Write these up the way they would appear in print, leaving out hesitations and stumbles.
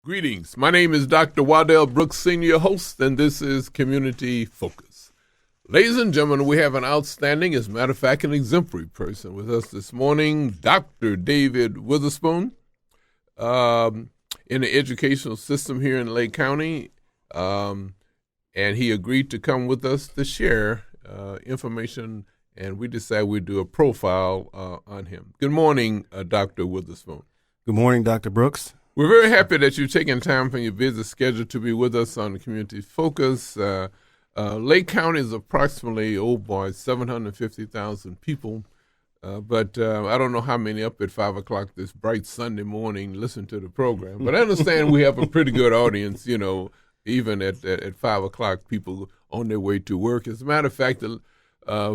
Greetings. My name is Dr. Waddell Brooks, Senior Host, and this is Community Focus. Ladies and gentlemen, we have an outstanding, as a matter of fact, an exemplary person with us this morning, Dr. David Witherspoon, in the educational system here in Lake County, and he agreed to come with us to share information, and we decided we'd do a profile on him. Good morning, Dr. Witherspoon. Good morning, Dr. Brooks. We're very happy that you've taken time from your busy schedule to be with us on the Community Focus. Lake County is approximately, 750,000 people. But I don't know how many up at 5 o'clock this bright Sunday morning listen to the program. But I understand we have a pretty good audience, even at 5 o'clock, people on their way to work. As a matter of fact, the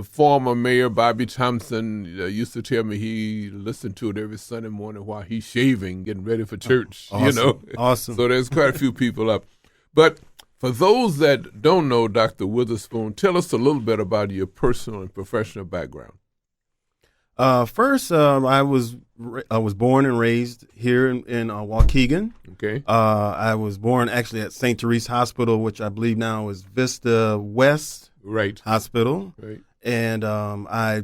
former Mayor Bobby Thompson used to tell me he listened to it every Sunday morning while he's shaving, getting ready for church, Awesome. Awesome. So there's quite a few people up. But for those that don't know Dr. Witherspoon, tell us a little bit about your personal and professional background. First, I was born and raised here in Waukegan. Okay. I was born actually at St. Therese Hospital, which I believe now is Vista West Hospital. Right. And I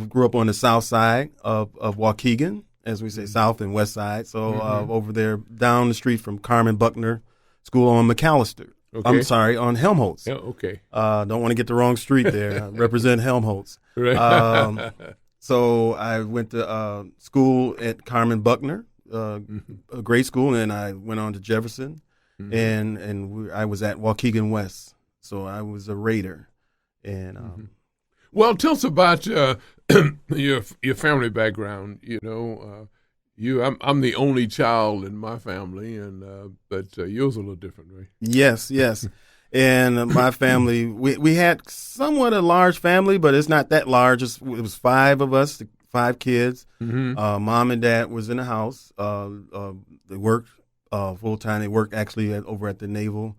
grew up on the south side of Waukegan, as we say, south and west side. So over there down the street from Carmen Buckner School on McAllister. Okay. I'm sorry, on Helmholtz. Yeah, okay. Don't want to get the wrong street there. I represent Helmholtz. Right. So I went to school at Carmen Buckner, a great school, and I went on to Jefferson, and I was at Waukegan West. So I was a Raider, and well, tell us about your family background. I'm the only child in my family, and but yours a little different, right? Yes. And my family, we had somewhat a large family, but it's not that large. It was 5 of us, 5 kids. Mom and dad was in the house. They worked full time. They worked actually over at the Naval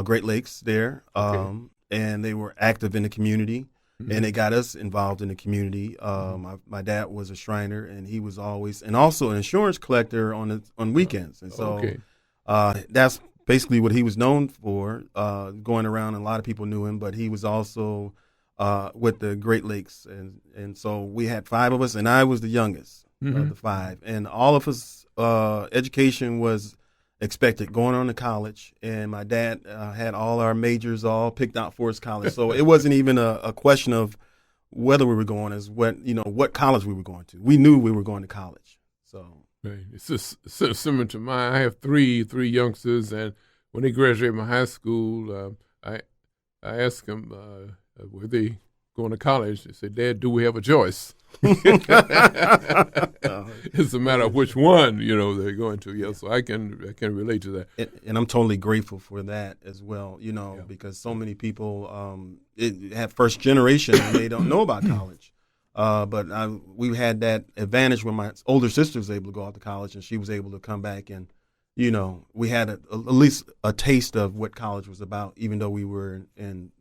Great Lakes there, and they were active in the community. And they got us involved in the community. My dad was a Shriner, and he was always, and also an insurance collector on weekends. And so that's basically what he was known for, going around, and a lot of people knew him, but he was also with the Great Lakes. And so we had 5 of us, and I was the youngest of the 5. And all of us, education was expected, going on to college. And my dad had all our majors all picked out for his college. So it wasn't even a question of whether we were going, as what college we were going to. We knew we were going to college. So. Right. It's just similar to mine. I have three youngsters, and when they graduated from high school, I asked them, were they going to college? They said, "Dad, do we have a choice?" It's a matter of which one, they're going to. Yeah, so I can relate to that. And I'm totally grateful for that as well, because so many people have first generation and they don't know about college. But we had that advantage when my older sister was able to go out to college, and she was able to come back, and we had at least a taste of what college was about, even though we were in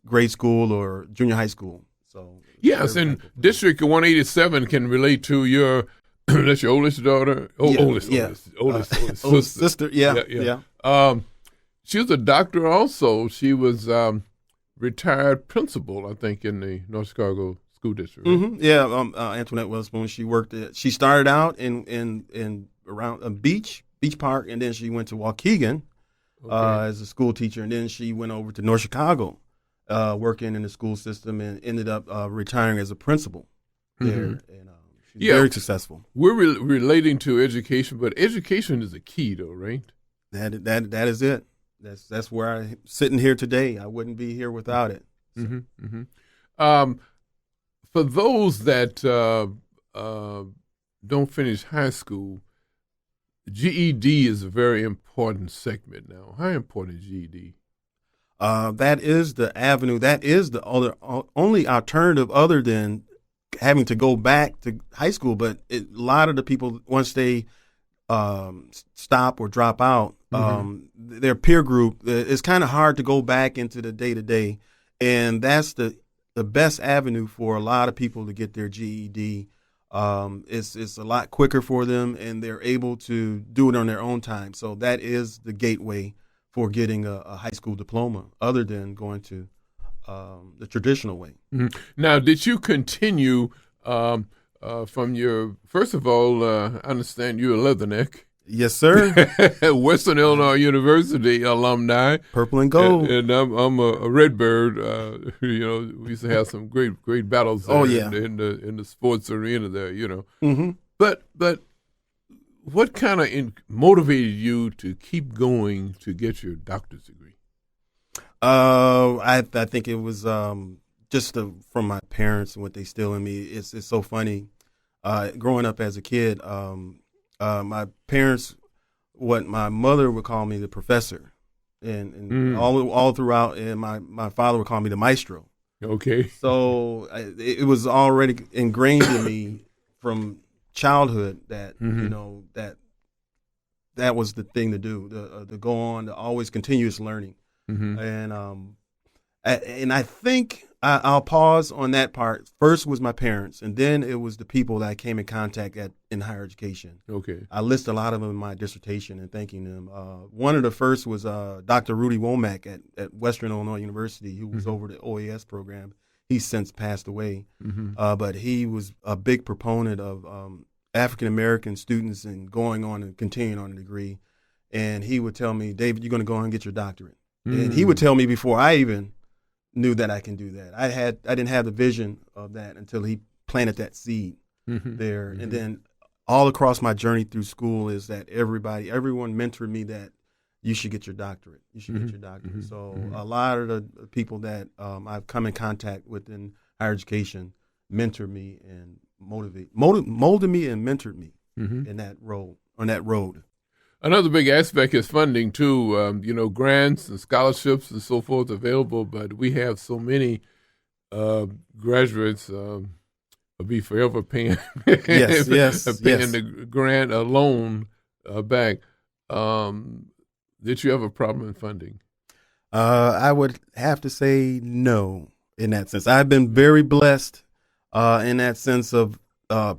grade school or junior high school. So yes, and District 187 can relate to your that's your oldest daughter, oldest sister. Yeah. She was a doctor also. She was retired principal, I think, in the North Chicago School District. Right? Yeah, Antoinette Witherspoon. She started out in around Beach Park, and then she went to Waukegan as a school teacher, and then she went over to North Chicago, working in the school system, and ended up retiring as a principal there. And she's very successful. We're relating to education, but education is a key, though, right? That is it. That's where I'm sitting here today. I wouldn't be here without it. So. For those that don't finish high school, GED is a very important segment now. How important is GED? That is the avenue. That is the only alternative other than having to go back to high school. But a lot of the people, once they stop or drop out, their peer group, it's kind of hard to go back into the day-to-day. And that's the best avenue for a lot of people to get their GED It's a lot quicker for them, and they're able to do it on their own time. So that is the gateway for getting a high school diploma, other than going to the traditional way. Mm-hmm. Now, did you continue from your, first of all, I understand you're a Leatherneck. Yes, sir. Western Illinois University alumni. Purple and gold. And I'm a Redbird. We used to have some great battles there in the sports arena there, Mm-hmm. But what kind of motivated you to keep going to get your doctor's degree? I think it was just from my parents and what they instilled in me. It's so funny. Growing up as a kid, my parents, what my mother would call me the professor, and all throughout, and my father would call me the maestro. Okay. So it was already ingrained in me from childhood that that was the thing to do, to go on, to always continuous learning. Mm-hmm. And I think I'll pause on that part. First was my parents, and then it was the people that I came in contact in higher education. Okay. I list a lot of them in my dissertation and thanking them. One of the first was Dr. Rudy Womack at Western Illinois University, who was over the OAS program. He's since passed away, but he was a big proponent of African American students and going on and continuing on a degree. And he would tell me, David, you're going to go on and get your doctorate. And he would tell me before I even knew that I can do that. I didn't have the vision of that until he planted that seed there. And then all across my journey through school is that everyone mentored me that you should get your doctorate. You should get your doctorate. So a lot of the people that I've come in contact with in higher education mentored me and molded me and mentored me in that role, on that road. Another big aspect is funding too. Grants and scholarships and so forth available, but we have so many graduates will be forever paying yes, the grant loan back. Did you have a problem in funding? I would have to say no in that sense. I've been very blessed in that sense of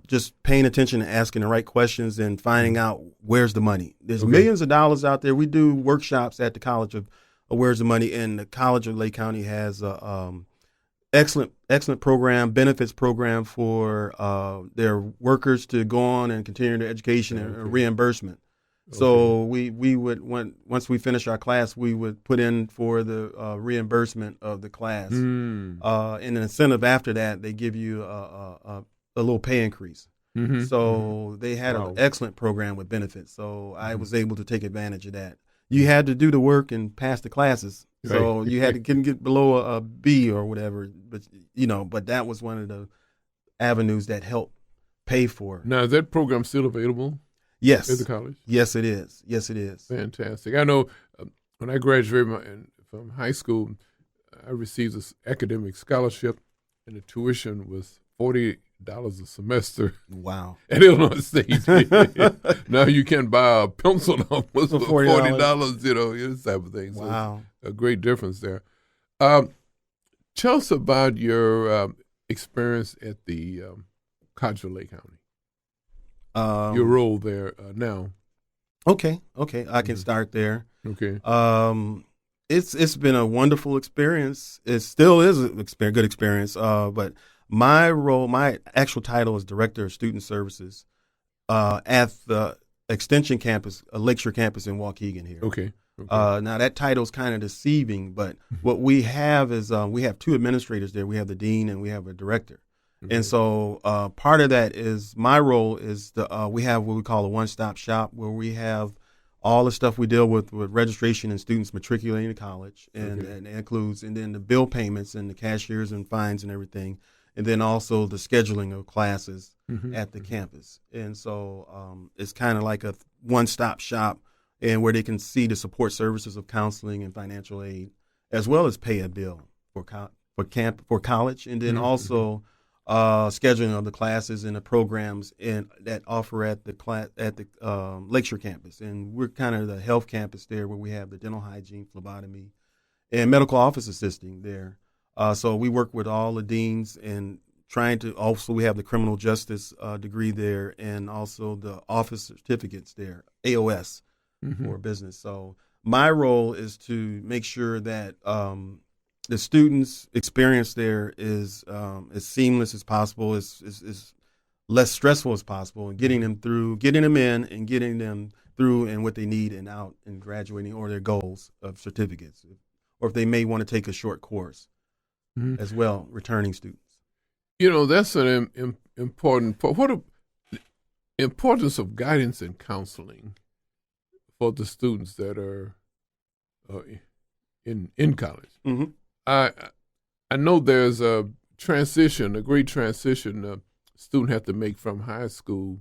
just paying attention and asking the right questions and finding out where's the money. There's millions of dollars out there. We do workshops at the College of Where's the Money, and the College of Lake County has a excellent program, benefits program for their workers to go on and continue their education and reimbursement. So we would, once we finish our class, we would put in for the reimbursement of the class. And an incentive after that, they give you a little pay increase. So they had an excellent program with benefits. So I was able to take advantage of that. You had to do the work and pass the classes. So you had to get below a B or whatever. But that was one of the avenues that helped pay for. Now, is that program still available? Yes. At the college? Yes, it is. Yes, it is. Fantastic. I know when I graduated from high school, I received this academic scholarship, and the tuition was $40 a semester. Wow. At Illinois State. Now you can buy a pencil almost for $40, this type of thing. So wow. A great difference there. Tell us about your experience at the College of Lake County. Your role there now. Okay. I can start there. Okay. It's been a wonderful experience. It still is a good experience. But my actual title is Director of Student Services at the Extension Campus, Lakeshore Campus in Waukegan here. Okay. Now that title is kind of deceiving, but what we have is we have two administrators there. We have the dean and we have a director. And so part of that is my role is we have what we call a one-stop shop, where we have all the stuff we deal with registration and students matriculating to college, and it includes, and then the bill payments and the cashiers and fines and everything, and then also the scheduling of classes at the campus. And so it's kind of like a one-stop shop, and where they can see the support services of counseling and financial aid, as well as pay a bill for college, and then also scheduling of the classes and the programs that offer at the Lakeshore campus. And we're kind of the health campus there, where we have the dental hygiene, phlebotomy, and medical office assisting there. So we work with all the deans and trying to also, we have the criminal justice degree there, and also the office certificates there, AOS for business. So my role is to make sure that the students' experience there is as seamless as possible, is less stressful as possible, and getting them in and getting them through and what they need and out and graduating or their goals of certificates, or if they may want to take a short course as well, returning students. That's an important part. What the importance of guidance and counseling for the students that are in college. Mm-hmm. I know there's a great transition a student has to make from high school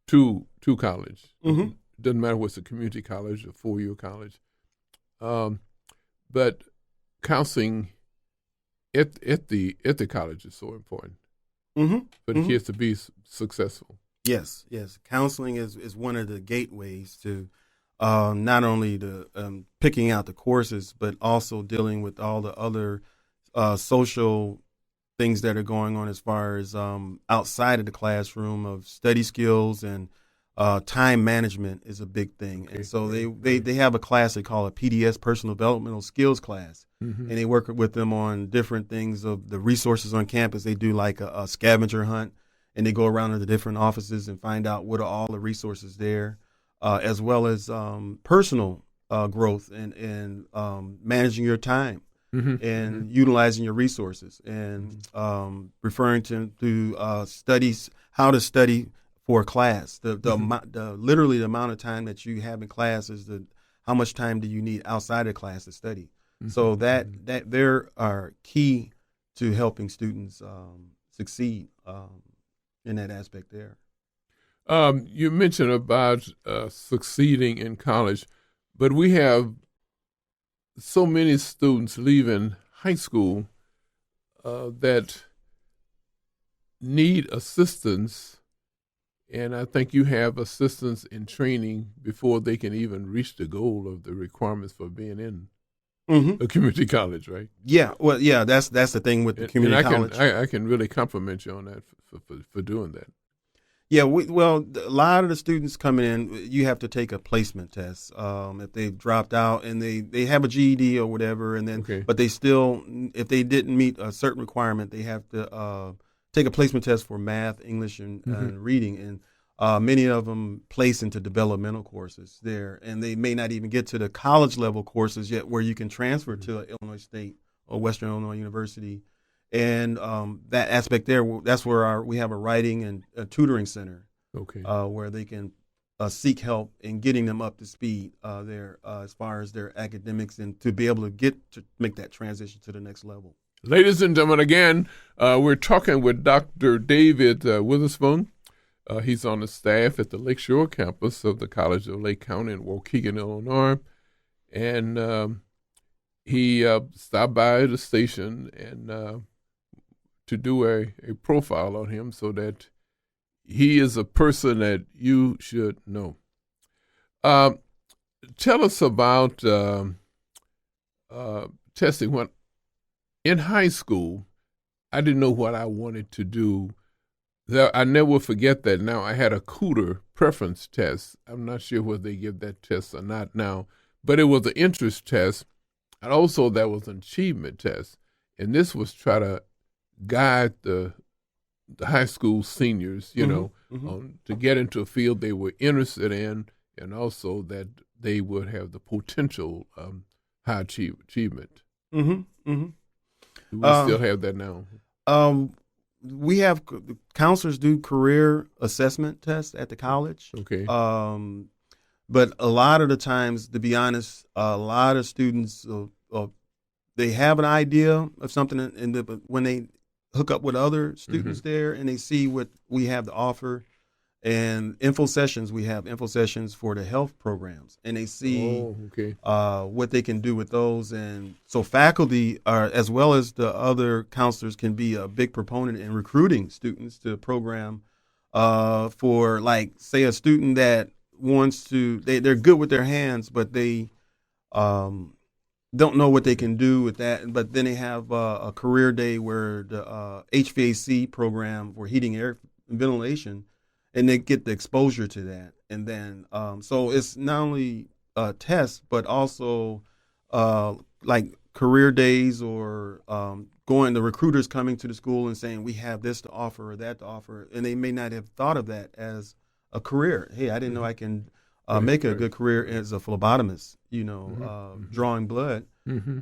to college. Mm-hmm. Doesn't matter what's a community college or 4-year college. But counseling at the college is so important for the kids to be successful. Yes. Counseling is one of the gateways to not only the picking out the courses, but also dealing with all the other social things that are going on as far as outside of the classroom of study skills, and time management is a big thing. Okay. And so they have a class they call a PDS, Personal Developmental Skills class, and they work with them on different things of the resources on campus. They do like a scavenger hunt, and they go around to the different offices and find out what are all the resources there, as well as personal growth and managing your time. And utilizing your resources, and referring to studies, how to study for a class. Literally the amount of time that you have in class is how much time do you need outside of class to study. So that there are key to helping students succeed in that aspect there. You mentioned about succeeding in college, but we have so many students leaving high school that need assistance, and I think you have assistance in training before they can even reach the goal of the requirements for being in a community college, right? Yeah, well, yeah, that's the thing with the community college. I can really compliment you on that for doing that. Yeah, a lot of the students coming in, you have to take a placement test if they've dropped out and they have a GED or whatever, and then but they still, if they didn't meet a certain requirement, they have to take a placement test for math, English, and reading, and many of them place into developmental courses there, and they may not even get to the college level courses yet, where you can transfer to Illinois State or Western Illinois University. And that aspect there, that's where we have a writing and a tutoring center, where they can seek help in getting them up to speed there as far as their academics, and to be able to make that transition to the next level. Ladies and gentlemen, again, we're talking with Dr. David Witherspoon. He's on the staff at the Lakeshore campus of the College of Lake County in Waukegan, Illinois, and he stopped by the station and to do a profile on him, so that he is a person that you should know. Tell us about testing. When in high school, I didn't know what I wanted to do. I never forget that. Now, I had a Cooter preference test. I'm not sure whether they give that test or not now, but it was an interest test, and also there was an achievement test, and this was try to guide the high school seniors, to get into a field they were interested in, and also that they would have the potential high achievement. Do we still have that now? We have counselors do career assessment tests at the college. Okay. But a lot of the times, to be honest, a lot of students they have an idea of something, but when they hook up with other students there and they see what we have to offer, and info sessions, we have info sessions for the health programs, and they see what they can do with those. And so faculty are, as well as the other counselors, can be a big proponent in recruiting students to a program for, like, say, a student that wants to, they're good with their hands, but they don't know what they can do with that. But then they have a career day where the HVAC program for heating, air, and ventilation, and they get the exposure to that. And then so it's not only tests, but also like career days or the recruiters coming to the school and saying, we have this to offer or that to offer. And they may not have thought of that as a career. Hey, I didn't know I can make a good career as a phlebotomist, drawing blood,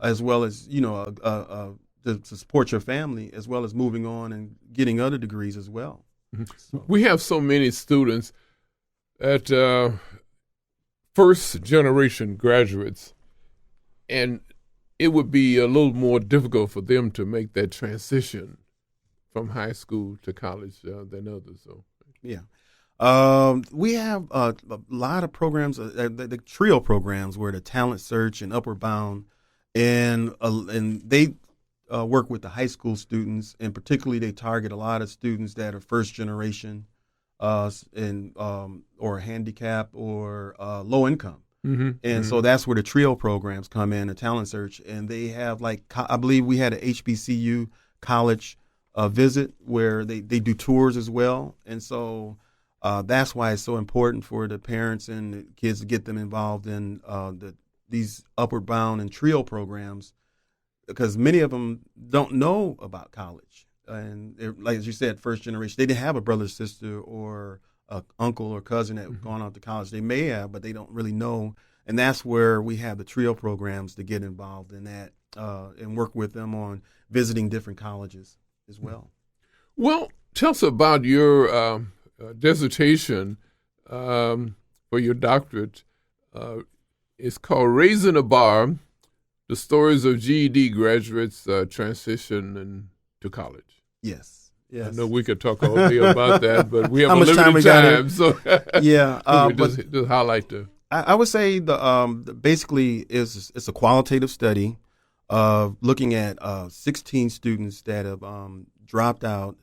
as well as, to support your family, as well as moving on and getting other degrees as well. So. We have so many students at first-generation graduates, and it would be a little more difficult for them to make that transition from high school to college than others. So, yeah. We have a lot of programs, the TRIO programs, where the Talent Search and Upward Bound, and they work with the high school students, and particularly they target a lot of students that are first generation, or handicap or low income. And so that's where the TRIO programs come in, the Talent Search, and they have I believe we had a HBCU college visit where they do tours as well, and so. That's why it's so important for the parents and the kids to get them involved in these Upward Bound and TRIO programs, because many of them don't know about college. And like as you said, first generation, they didn't have a brother, sister, or an uncle or cousin that had gone off to college. They may have, but they don't really know. And that's where we have the TRIO programs to get involved in that and work with them on visiting different colleges as well. Well, tell us about your dissertation for your doctorate. It's called Raising the Bar, the Stories of GED Graduates Transition to College. Yes. I know we could talk all day about that, but we have How much time we time, got so yeah. just highlight the. I would say basically it's a qualitative study of looking at 16 students that have dropped out.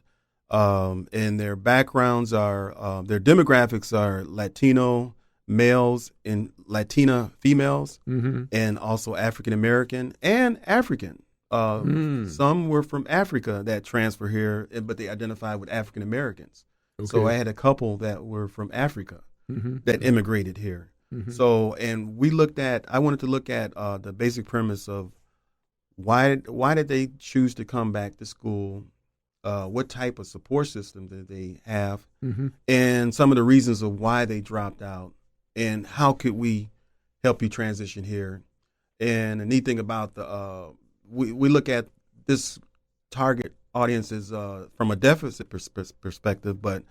And their backgrounds are, their demographics are Latino males and Latina females, and also African American and African. Some were from Africa that transfer here, but they identify with African Americans. Okay. So I had a couple that were from Africa that immigrated here. So, and I wanted to look at the basic premise of why did they choose to come back to school. What type of support system did they have, and some of the reasons of why they dropped out, and how could we help you transition here. And the neat thing about we look at this target audience is from a deficit perspective, but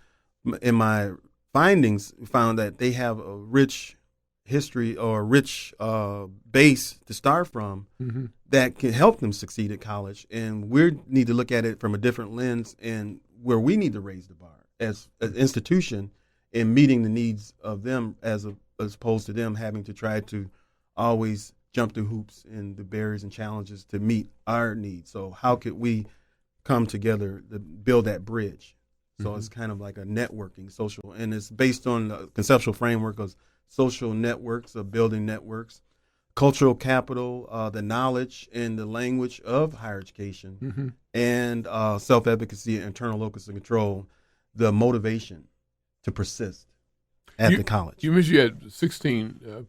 in my findings, we found that they have a rich history or a rich base to start from that can help them succeed at college. And we need to look at it from a different lens, and where we need to raise the bar as an institution in meeting the needs of them as opposed to them having to try to always jump through hoops and the barriers and challenges to meet our needs. So how could we come together to build that bridge? So it's kind of like a networking social, and it's based on the conceptual framework of social networks, of building networks, cultural capital, the knowledge and the language of higher education, and self-advocacy, internal locus of control, the motivation to persist at the college. You mentioned you had 16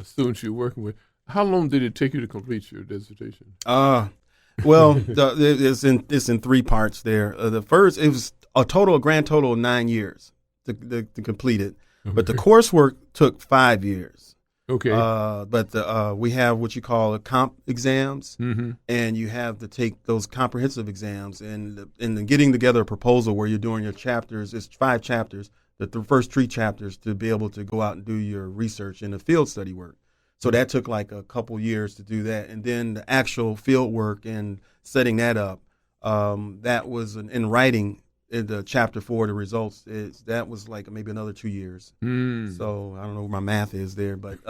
students you're working with. How long did it take you to complete your dissertation? Well, it's in three parts there. The first, it was a grand total of 9 years to complete it. But the coursework took 5 years. Okay. But we have what you call comp exams, and you have to take those comprehensive exams. And getting together a proposal where you're doing your chapters, it's 5 chapters, the first 3 chapters to be able to go out and do your research and the field study work. So that took like a couple years to do that. And then the actual field work and setting that up, that was in writing. In the chapter 4, the results that was like maybe another 2 years. So I don't know where my math is there, but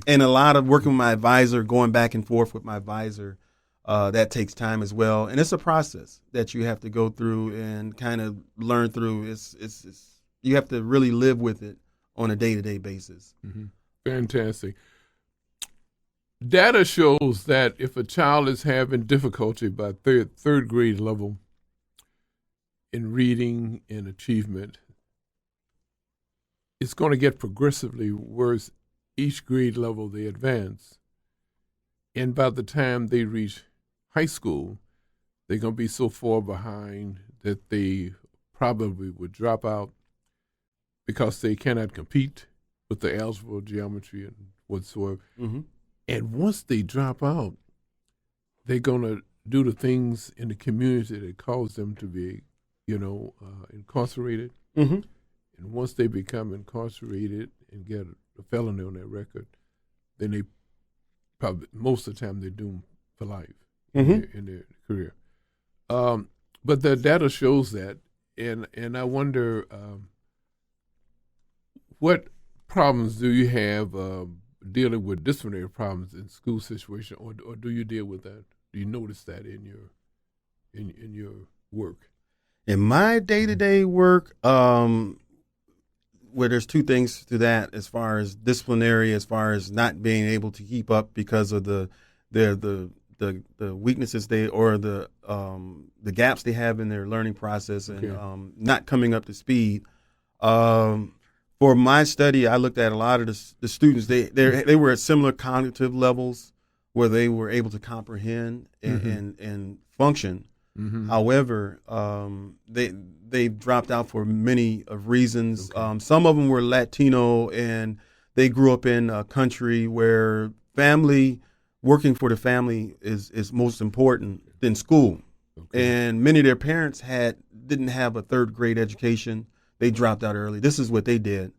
and a lot of working with my advisor, going back and forth with my advisor, that takes time as well. And it's a process that you have to go through and kind of learn through. It's you have to really live with it on a day-to-day basis. Fantastic. Data shows that if a child is having difficulty by third grade level in reading and achievement, it's going to get progressively worse each grade level they advance. And by the time they reach high school, they're going to be so far behind that they probably would drop out because they cannot compete with the algebra, geometry, and whatsoever. Mm-hmm. And once they drop out, they're going to do the things in the community that cause them to be, incarcerated. Mm-hmm. And once they become incarcerated and get a felony on their record, then they probably, most of the time, they're doomed for life in their career. But the data shows that, and I wonder what problems do you have dealing with disciplinary problems in school situation, or do you deal with that? Do you notice that in your work? In my day-to-day work, where there's two things to that as far as disciplinary, as far as not being able to keep up because of the weaknesses the gaps they have in their learning process and not coming up to speed. For my study, I looked at a lot of the students. They were at similar cognitive levels where they were able to comprehend and function. Mm-hmm. However, they dropped out for many of reasons. Okay. Some of them were Latino, and they grew up in a country where working for the family is most important than school. Okay. And many of their parents didn't have a third grade education. They dropped out early. This is what they did.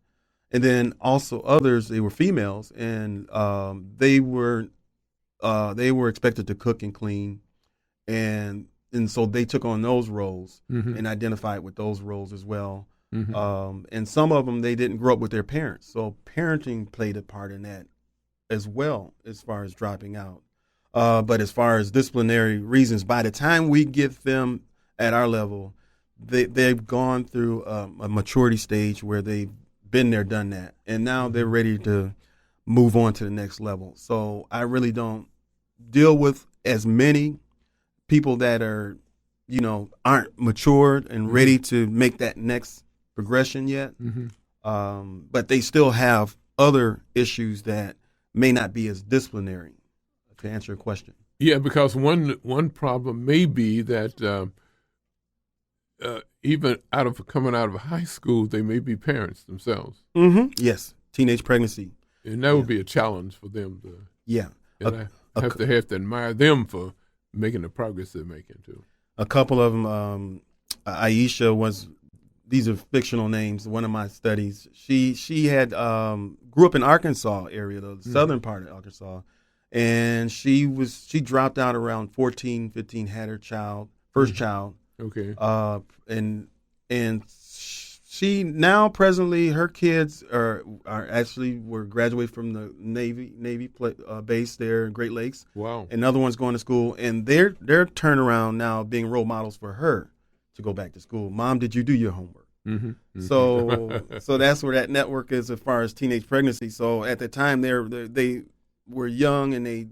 And then also others, they were females, and they were expected to cook and clean, and so they took on those roles and identified with those roles as well. Mm-hmm. And some of them, they didn't grow up with their parents. So parenting played a part in that as well, as far as dropping out. But as far as disciplinary reasons, by the time we get them at our level, they've gone through a maturity stage where they've been there, done that. And now they're ready to move on to the next level. So I really don't deal with as many people that are, aren't matured and ready to make that next progression yet. Mm-hmm. But they still have other issues that may not be as disciplinary, to answer your question. Yeah, because one problem may be that even coming out of high school, they may be parents themselves. Mm-hmm. Yes, teenage pregnancy. And that would be a challenge for them. And I have to admire them for making the progress they're making, too. A couple of them, Aisha these are fictional names, one of my studies. She had grew up in Arkansas area, the southern part of Arkansas, and she dropped out around 14, 15, had her first child. Okay. And she now presently her kids are were graduated from the Navy base there in Great Lakes. Wow. And another one's going to school, and their turnaround now being role models for her to go back to school. Mom, did you do your homework? Mm-hmm. Mm-hmm. So that's where that network is as far as teenage pregnancy. So at the time they were young and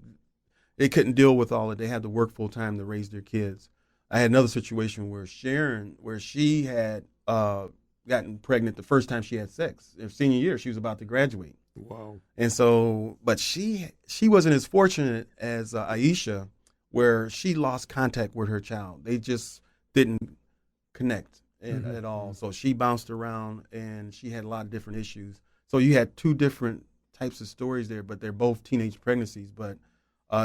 they couldn't deal with all it. They had to work full time to raise their kids. I had another situation where she had gotten pregnant the first time she had sex. Her senior year, she was about to graduate. Wow. And so, but she wasn't as fortunate as Aisha, where she lost contact with her child. They just didn't connect at all. So she bounced around, and she had a lot of different issues. So you had two different types of stories there, but they're both teenage pregnancies, but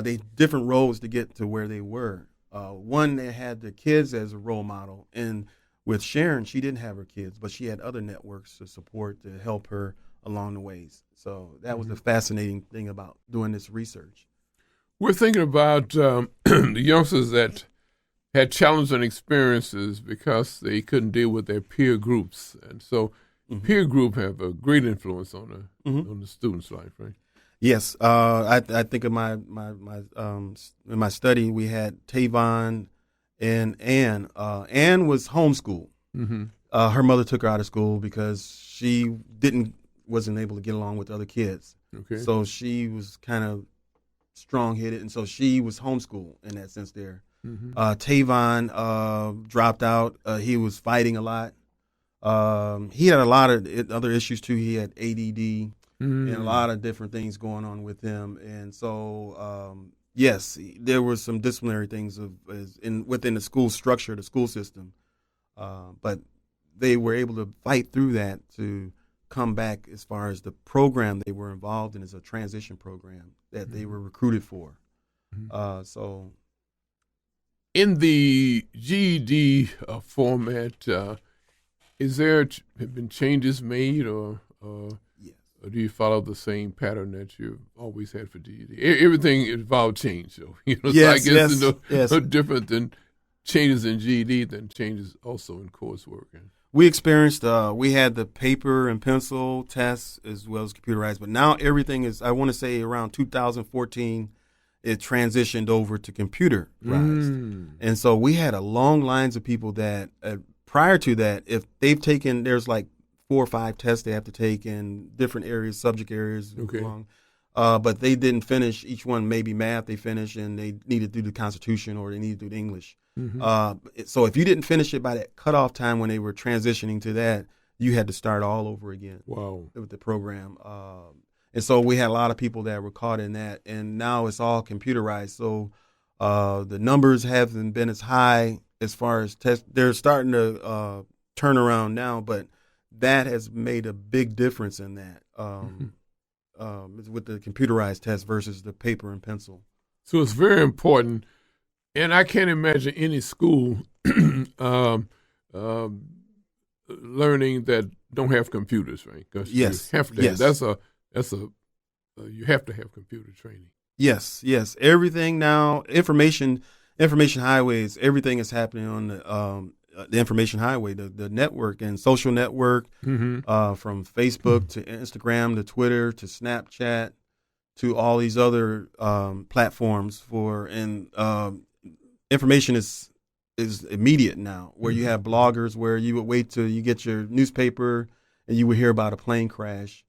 they different roads to get to where they were. One, they had the kids as a role model, and with Sharon, she didn't have her kids, but she had other networks to support to help her along the ways. So that was the fascinating thing about doing this research. We're thinking about the youngsters that had challenging experiences because they couldn't deal with their peer groups, and so peer group have a great influence on the student's life, right? Yes, I think of in my study we had Tavon and Ann. Ann was homeschooled. Mm-hmm. Her mother took her out of school because wasn't able to get along with other kids. Okay. So she was kind of strong-headed, and so she was homeschooled in that sense there. Mm-hmm. Tavon dropped out. He was fighting a lot. He had a lot of other issues too. He had ADD and a lot of different things going on with him. And so, yes, there were some disciplinary things within the school structure, the school system. But they were able to fight through that to come back as far as the program they were involved in as a transition program that they were recruited for. So, in the GED format, is there have been changes made, or yes. or do you follow the same pattern that you've always had for GED? Everything involved change, so Yes, so I guess yes. no different than changes in GED than changes also in coursework. We experienced, we had the paper and pencil tests as well as computerized, but now everything is, I want to say around 2014, it transitioned over to computerized. And so we had a long lines of people that, prior to that, if they've taken, there's like 4 or 5 tests they have to take in different areas, subject areas. Okay. But they didn't finish each one, maybe math they finished, and they needed to do the Constitution or they needed to do the English. So if you didn't finish it by that cutoff time when they were transitioning to that, you had to start all over again. Wow. With the program. And so we had a lot of people that were caught in that, and now it's all computerized. So the numbers haven't been as high as far as tests. They're starting to turn around now, but that has made a big difference in that with the computerized test versus the paper and pencil. So it's very important, and I can't imagine any school learning that don't have computers, right? Because yes, you have to. Yes. You have to have computer training. Yes. Everything now, information highways, everything is happening on the information highway, the network and social network, from Facebook to Instagram to Twitter to Snapchat to all these other platforms information is immediate now, where you have bloggers where you would wait till you get your newspaper and you would hear about a plane crash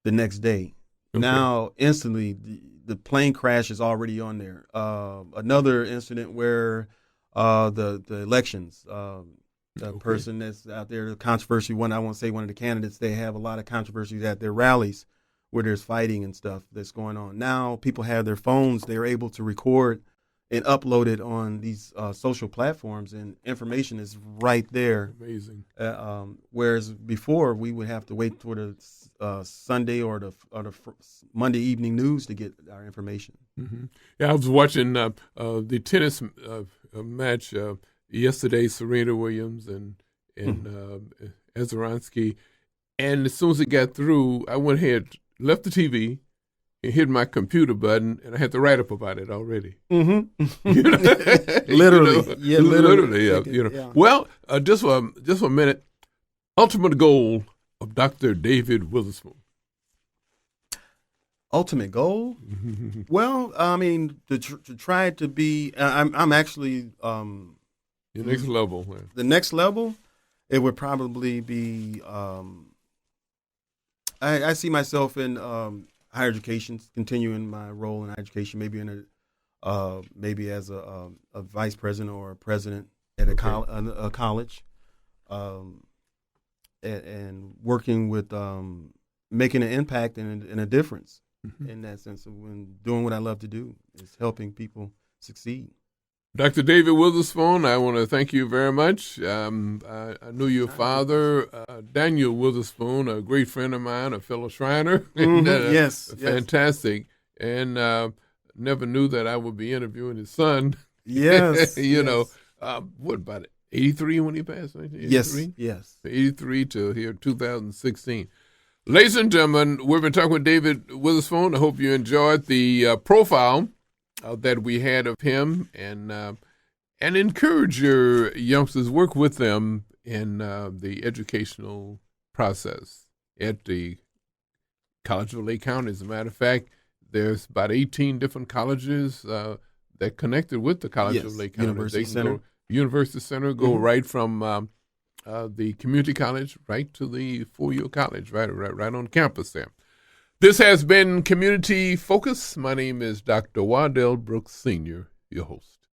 the next day. Okay. Now, instantly, the plane crash is already on there. Another incident where the elections, person that's out there, the controversy one, I won't say one of the candidates, they have a lot of controversies at their rallies where there's fighting and stuff that's going on. Now, people have their phones, they're able to record and upload it on these social platforms, and information is right there. Amazing. Whereas before, we would have to wait for the Sunday or the Monday evening news to get our information. Mm-hmm. Yeah, I was watching the tennis match yesterday, Serena Williams and Ezeransky, and as soon as it got through, I went ahead, left the TV, and hit my computer button, and I had to write up about it already. Literally. Literally. Yeah. Well, just for a minute, ultimate goal of Dr. David Witherspoon. Ultimate goal? Well, I mean, to try to be, I'm actually... Your next level. Man. The next level, it would probably be, I see myself in higher education, continuing my role in higher education, maybe maybe as a vice president or a president at a college, and working with making an impact and a difference in that sense of when doing what I love to do is helping people succeed. Dr. David Witherspoon, I want to thank you very much. I knew your father, Daniel Witherspoon, a great friend of mine, a fellow Shriner. Yes. Fantastic. And never knew that I would be interviewing his son. Yes. What about it? 83 when he passed? 83? Yes. 83 to here 2016. Ladies and gentlemen, we've been talking with David Witherspoon. I hope you enjoyed the profile that we had of him, and encourage your youngsters, work with them in the educational process at the College of Lake County. As a matter of fact, there's about 18 different colleges that connected with the College of Lake County. University Center, go right from the community college right to the four-year college, right on campus there. This has been Community Focus. My name is Dr. Wardell Brooks Sr., your host.